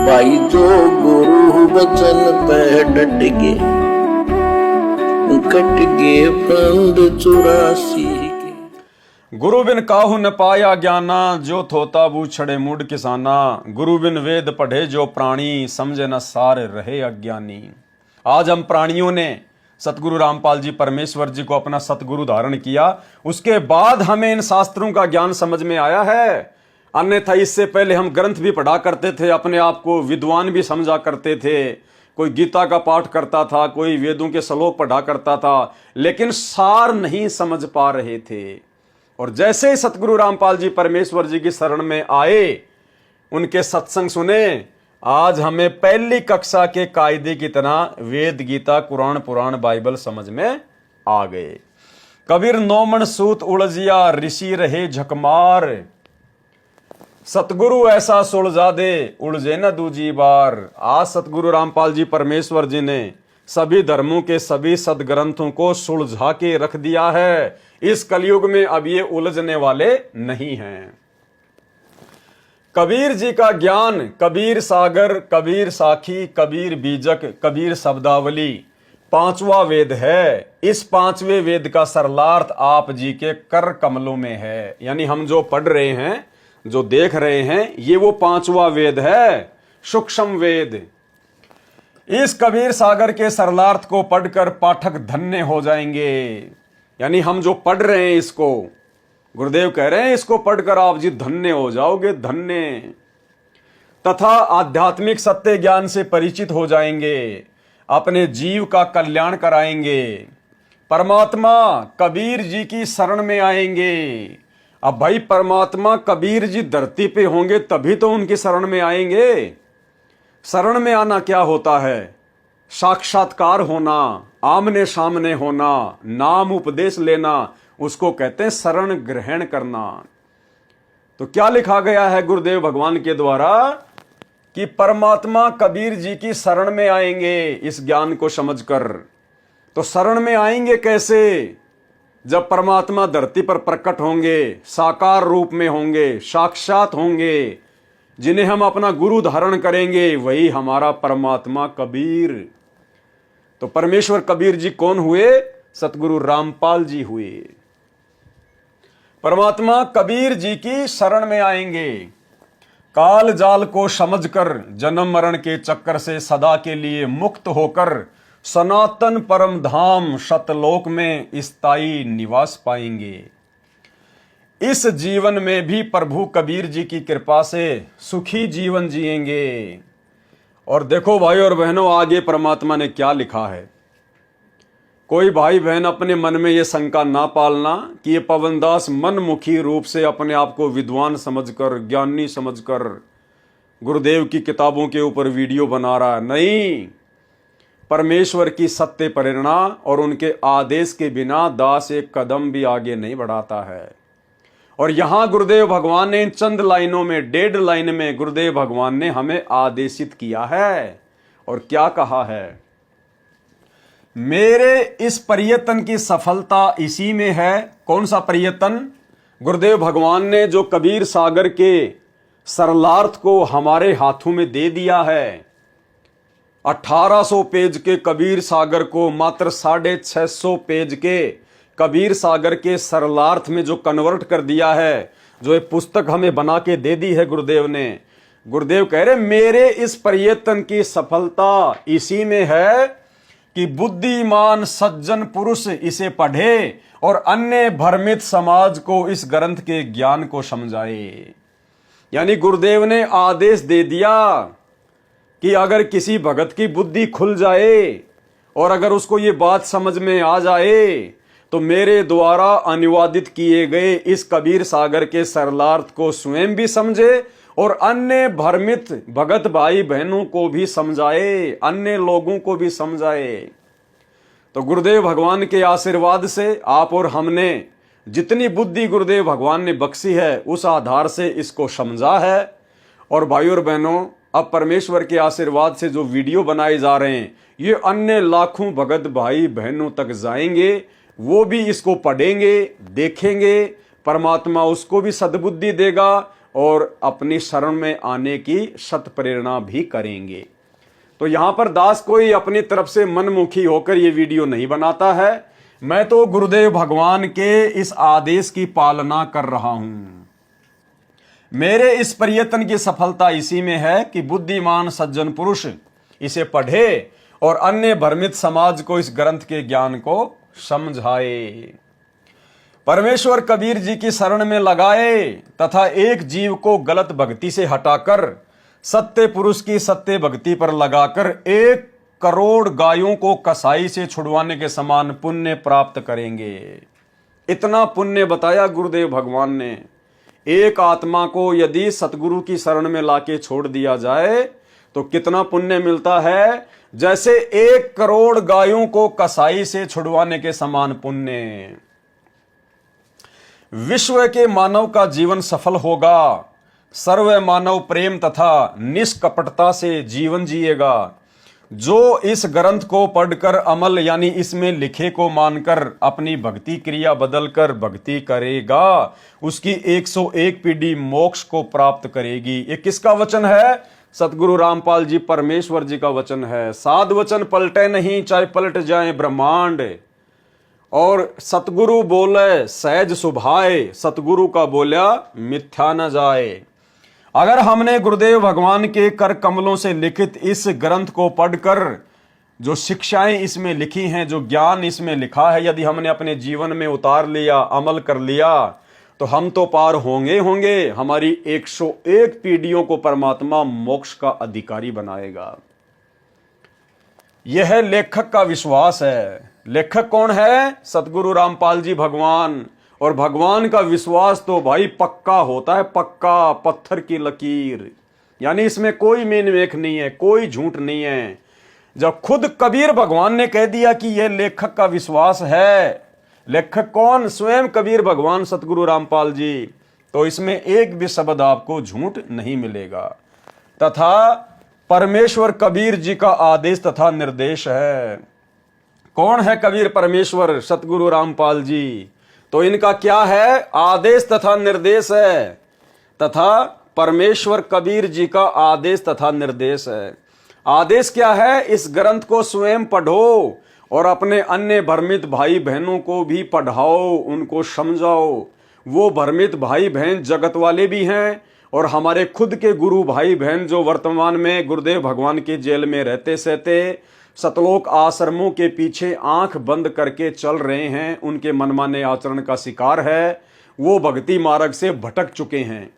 भाई जो गुरु वचन पे डट गए, कट गए फंद 84 के। गुरु बिन काहू न पाया ज्ञाना, जो थोता बूछड़े मुड किसाना। गुरु बिन वेद पढ़े जो प्राणी, समझे न सारे रहे अज्ञानी। आज हम प्राणियों ने सतगुरु रामपाल जी परमेश्वर जी को अपना सतगुरु धारण किया, उसके बाद हमें इन शास्त्रों का ज्ञान समझ में आया है। अन्यथा इससे पहले हम ग्रंथ भी पढ़ा करते थे, अपने आप को विद्वान भी समझा करते थे। कोई गीता का पाठ करता था, कोई वेदों के श्लोक पढ़ा करता था, लेकिन सार नहीं समझ पा रहे थे। और जैसे ही सतगुरु रामपाल जी परमेश्वर जी की शरण में आए, उनके सत्संग सुने, आज हमें पहली कक्षा के कायदे की तरह वेद, गीता, कुरान, पुराण, बाइबल समझ में आ गए। कबीर नौमन सूत उलझिया, ऋषि रहे झकमार। सतगुरु ऐसा सुलझा दे, उलझे न दूजी बार। आज सतगुरु रामपाल जी परमेश्वर जी ने सभी धर्मों के सभी सदग्रंथों को सुलझा के रख दिया है। इस कलयुग में अब ये उलझने वाले नहीं हैं। कबीर जी का ज्ञान, कबीर सागर, कबीर साखी, कबीर बीजक, कबीर शब्दावली, पांचवा वेद है। इस पांचवें वेद का सरलार्थ आप जी के कर कमलों में है। यानी हम जो पढ़ रहे हैं, जो देख रहे हैं, ये वो पांचवा वेद है, सूक्ष्म वेद। इस कबीर सागर के सरलार्थ को पढ़कर पाठक धन्य हो जाएंगे। यानी हम जो पढ़ रहे हैं, इसको गुरुदेव कह रहे हैं, इसको पढ़कर आप जी धन्य हो जाओगे, धन्य। तथा आध्यात्मिक सत्य ज्ञान से परिचित हो जाएंगे, अपने जीव का कल्याण कराएंगे, परमात्मा कबीर जी की शरण में आएंगे। अब भाई परमात्मा कबीर जी धरती पे होंगे तभी तो उनकी शरण में आएंगे। शरण में आना क्या होता है? साक्षात्कार होना, आमने सामने होना, नाम उपदेश लेना, उसको कहते हैं शरण ग्रहण करना। तो क्या लिखा गया है गुरुदेव भगवान के द्वारा कि परमात्मा कबीर जी की शरण में आएंगे इस ज्ञान को समझकर। तो शरण में आएंगे कैसे? जब परमात्मा धरती पर प्रकट होंगे, साकार रूप में होंगे, साक्षात होंगे, जिन्हें हम अपना गुरु धारण करेंगे, वही हमारा परमात्मा कबीर। तो परमेश्वर कबीर जी कौन हुए? सतगुरु रामपाल जी हुए। परमात्मा कबीर जी की शरण में आएंगे। काल जाल को समझकर, जन्म मरण के चक्कर से सदा के लिए मुक्त होकर सनातन परम धाम सतलोक में स्थायी निवास पाएंगे। इस जीवन में भी प्रभु कबीर जी की कृपा से सुखी जीवन जिएंगे। और देखो भाई और बहनों, आगे परमात्मा ने क्या लिखा है। कोई भाई बहन अपने मन में ये शंका ना पालना कि ये पवनदास मनमुखी रूप से अपने आप को विद्वान समझकर, ज्ञानी समझकर गुरुदेव की किताबों के ऊपर वीडियो बना रहा है। नहीं, परमेश्वर की सत्य प्रेरणा और उनके आदेश के बिना दास एक कदम भी आगे नहीं बढ़ाता है। और यहां गुरुदेव भगवान ने इन चंद लाइनों में, 1.5 लाइन में गुरुदेव भगवान ने हमें आदेशित किया है। और क्या कहा है? मेरे इस प्रयत्न की सफलता इसी में है। कौन सा प्रयत्न? गुरुदेव भगवान ने जो कबीर सागर के सरलार्थ को हमारे हाथों में दे दिया है। 1800 पेज के कबीर सागर को मात्र 650 पेज के कबीर सागर के सरलार्थ में जो कन्वर्ट कर दिया है, जो एक पुस्तक हमें बना के दे दी है गुरुदेव ने। गुरुदेव कह रहे मेरे इस प्रयत्न की सफलता इसी में है कि बुद्धिमान सज्जन पुरुष इसे पढ़े और अन्य भ्रमित समाज को इस ग्रंथ के ज्ञान को समझाए। यानी गुरुदेव ने आदेश दे दिया कि अगर किसी भगत की बुद्धि खुल जाए और अगर उसको ये बात समझ में आ जाए, तो मेरे द्वारा अनुवादित किए गए इस कबीर सागर के सरलार्थ को स्वयं भी समझे और अन्य भ्रमित भगत भाई बहनों को भी समझाए, अन्य लोगों को भी समझाए। तो गुरुदेव भगवान के आशीर्वाद से आप और हमने जितनी बुद्धि गुरुदेव भगवान ने बख्शी है, उस आधार से इसको समझा है। और भाई और बहनों, अब परमेश्वर के आशीर्वाद से जो वीडियो बनाए जा रहे हैं, ये अन्य लाखों भगत भाई बहनों तक जाएंगे। वो भी इसको पढ़ेंगे, देखेंगे, परमात्मा उसको भी सद्बुद्धि देगा और अपनी शरण में आने की सत प्रेरणा भी करेंगे। तो यहां पर दास कोई अपनी तरफ से मनमुखी होकर यह वीडियो नहीं बनाता है, मैं तो गुरुदेव भगवान के इस आदेश की पालना कर रहा हूं। मेरे इस प्रयत्न की सफलता इसी में है कि बुद्धिमान सज्जन पुरुष इसे पढ़े और अन्य भ्रमित समाज को इस ग्रंथ के ज्ञान को समझाए। परमेश्वर कबीर जी की शरण में लगाए तथा एक जीव को गलत भक्ति से हटाकर सत्य पुरुष की सत्य भक्ति पर लगाकर 1 करोड़ गायों को कसाई से छुड़वाने के समान पुण्य प्राप्त करेंगे। इतना पुण्य बताया गुरुदेव भगवान ने। एक आत्मा को यदि सतगुरु की शरण में लाके छोड़ दिया जाए तो कितना पुण्य मिलता है, जैसे 1 करोड़ गायों को कसाई से छुड़वाने के समान पुण्य। विश्व के मानव का जीवन सफल होगा, सर्व मानव प्रेम तथा निष्कपटता से जीवन जिएगा। जो इस ग्रंथ को पढ़कर अमल यानी इसमें लिखे को मानकर अपनी भक्ति क्रिया बदलकर भक्ति करेगा, उसकी 101 पीढ़ी मोक्ष को प्राप्त करेगी। ये किसका वचन है? सतगुरु रामपाल जी परमेश्वर जी का वचन है। साध वचन पलटे नहीं, चाहे पलट जाए ब्रह्मांड। और सतगुरु बोले सहज सुभाए, सतगुरु का बोला मिथ्या न जाए। अगर हमने गुरुदेव भगवान के कर कमलों से लिखित इस ग्रंथ को पढ़कर जो शिक्षाएं इसमें लिखी हैं, जो ज्ञान इसमें लिखा है, यदि हमने अपने जीवन में उतार लिया, अमल कर लिया, तो हम तो पार होंगे। हमारी 101 पीढ़ियों को परमात्मा मोक्ष का अधिकारी बनाएगा। यह लेखक का विश्वास है। लेखक कौन है? सतगुरु रामपाल जी भगवान। और भगवान का विश्वास तो भाई पक्का होता है, पक्का पत्थर की लकीर, यानी इसमें कोई मेनमेख नहीं है, कोई झूठ नहीं है। जब खुद कबीर भगवान ने कह दिया कि यह लेखक का विश्वास है, लेखक कौन? स्वयं कबीर भगवान सतगुरु रामपाल जी, तो इसमें एक भी शब्द आपको झूठ नहीं मिलेगा। तथा परमेश्वर कबीर जी का आदेश तथा निर्देश है। कौन है कबीर परमेश्वर? सतगुरु रामपाल जी। तो इनका क्या है? आदेश तथा निर्देश है। तथा परमेश्वर कबीर जी का आदेश तथा निर्देश है। आदेश क्या है? इस ग्रंथ को स्वयं पढ़ो और अपने अन्य भ्रमित भाई बहनों को भी पढ़ाओ, उनको समझाओ। वो भ्रमित भाई बहन जगत वाले भी हैं और हमारे खुद के गुरु भाई बहन जो वर्तमान में गुरुदेव भगवान की जेल में रहते सहते सतलोक आश्रमों के पीछे आंख बंद करके चल रहे हैं, उनके मनमाने आचरण का शिकार है। वो भक्ति मार्ग से भटक चुके हैं।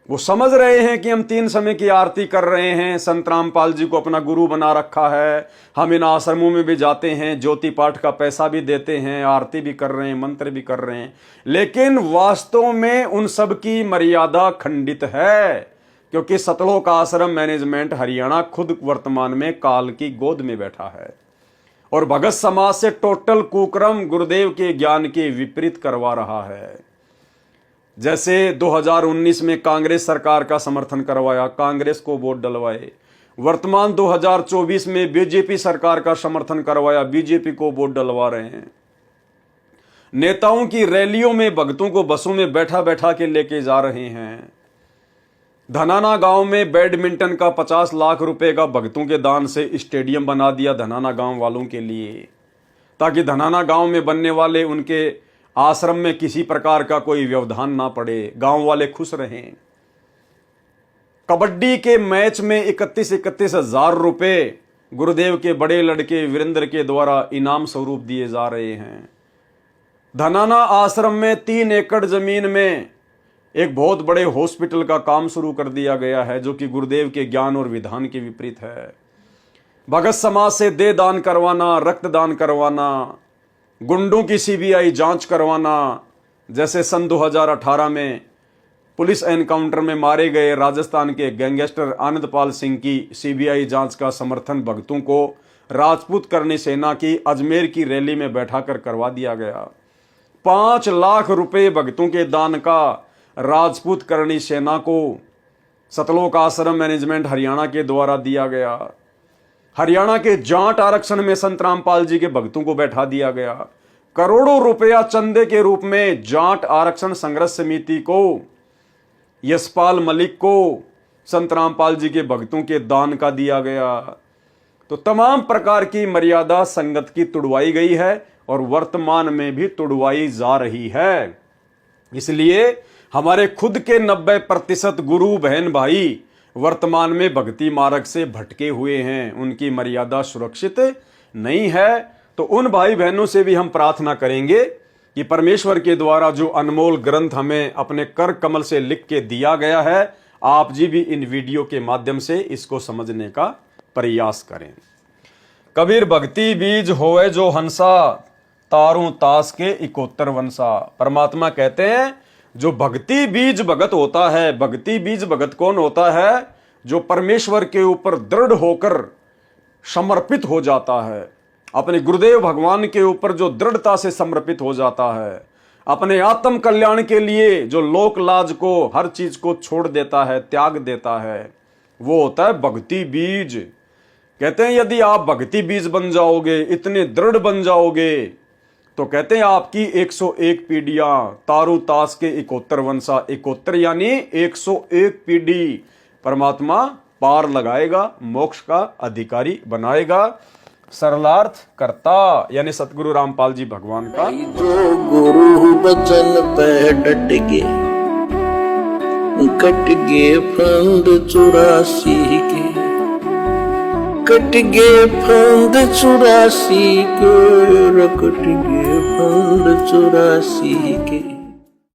वो समझ रहे हैं कि हम 3 समय की आरती कर रहे हैं, संत रामपाल जी को अपना गुरु बना रखा है, हम इन आश्रमों में भी जाते हैं, ज्योति पाठ का पैसा भी देते हैं, आरती भी कर रहे हैं, मंत्र भी कर रहे हैं, लेकिन वास्तव में उन सब की मर्यादा खंडित है, क्योंकि सतलोक आश्रम मैनेजमेंट हरियाणा खुद वर्तमान में काल की गोद में बैठा है और भगत समाज से टोटल कुक्रम गुरुदेव के ज्ञान के विपरीत करवा रहा है। जैसे 2019 में कांग्रेस सरकार का समर्थन करवाया, कांग्रेस को वोट डलवाए। वर्तमान 2024 में बीजेपी सरकार का समर्थन करवाया, बीजेपी को वोट डलवा रहे हैं। नेताओं की रैलियों में भक्तों को बसों में बैठा बैठा के लेके जा रहे हैं। धनाना गांव में बैडमिंटन का 50 लाख रुपए का भक्तों के दान से स्टेडियम बना दिया धनाना गांव वालों के लिए, ताकि धनाना गांव में बनने वाले उनके आश्रम में किसी प्रकार का कोई व्यवधान ना पड़े, गांव वाले खुश रहें। कबड्डी के मैच में 31 हजार रुपए गुरुदेव के बड़े लड़के वीरेंद्र के द्वारा इनाम स्वरूप दिए जा रहे हैं। धनाना आश्रम में 3 एकड़ जमीन में एक बहुत बड़े हॉस्पिटल का काम शुरू कर दिया गया है, जो कि गुरुदेव के ज्ञान और विधान के विपरीत है। भगत समाज से देह दान करवाना, रक्तदान करवाना, गुंडों की सीबीआई जांच करवाना, जैसे सन 2018 में पुलिस एनकाउंटर में मारे गए राजस्थान के गैंगस्टर आनंदपाल सिंह की सीबीआई जांच का समर्थन भक्तों को राजपूत करनी सेना की अजमेर की रैली में बैठाकर करवा दिया गया। 5 लाख रुपए भक्तों के दान का राजपूत करनी सेना को सतलोक आश्रम मैनेजमेंट हरियाणा के द्वारा दिया गया। हरियाणा के जाट आरक्षण में संत रामपाल जी के भक्तों को बैठा दिया गया। करोड़ों रुपया चंदे के रूप में जाट आरक्षण संघर्ष समिति को यशपाल मलिक को संत रामपाल जी के भक्तों के दान का दिया गया। तो तमाम प्रकार की मर्यादा संगत की तुड़वाई गई है और वर्तमान में भी तुड़वाई जा रही है। इसलिए हमारे खुद के 90% गुरु बहन भाई वर्तमान में भक्ति मार्ग से भटके हुए हैं, उनकी मर्यादा सुरक्षित नहीं है। तो उन भाई बहनों से भी हम प्रार्थना करेंगे कि परमेश्वर के द्वारा जो अनमोल ग्रंथ हमें अपने कर कमल से लिख के दिया गया है, आप जी भी इन वीडियो के माध्यम से इसको समझने का प्रयास करें। कबीर भक्ति बीज होवे जो हंसा, तारू तास के 71 वंशा। परमात्मा कहते हैं जो भक्ति बीज भगत होता है, भक्ति बीज भगत कौन होता है? जो परमेश्वर के ऊपर दृढ़ होकर समर्पित हो जाता है, अपने गुरुदेव भगवान के ऊपर जो दृढ़ता से समर्पित हो जाता है, अपने आत्म कल्याण के लिए जो लोक लाज को, हर चीज को छोड़ देता है, त्याग देता है, वो होता है भक्ति बीज। कहते हैं यदि आप भक्ति बीज बन जाओगे, इतने दृढ़ बन जाओगे, तो कहते हैं आपकी 101 पीढ़ियां, तारू तास के 71 वंशा, 71 यानी 101 पीढ़ी परमात्मा पार लगाएगा, मोक्ष का अधिकारी बनाएगा। सरलार्थ करता यानी सतगुरु रामपाल जी भगवान का। जो गुरु बचन पे डट गए, कट गए फंद 84 के, कट गए फंद 84 के, कट गए फंद 84 के।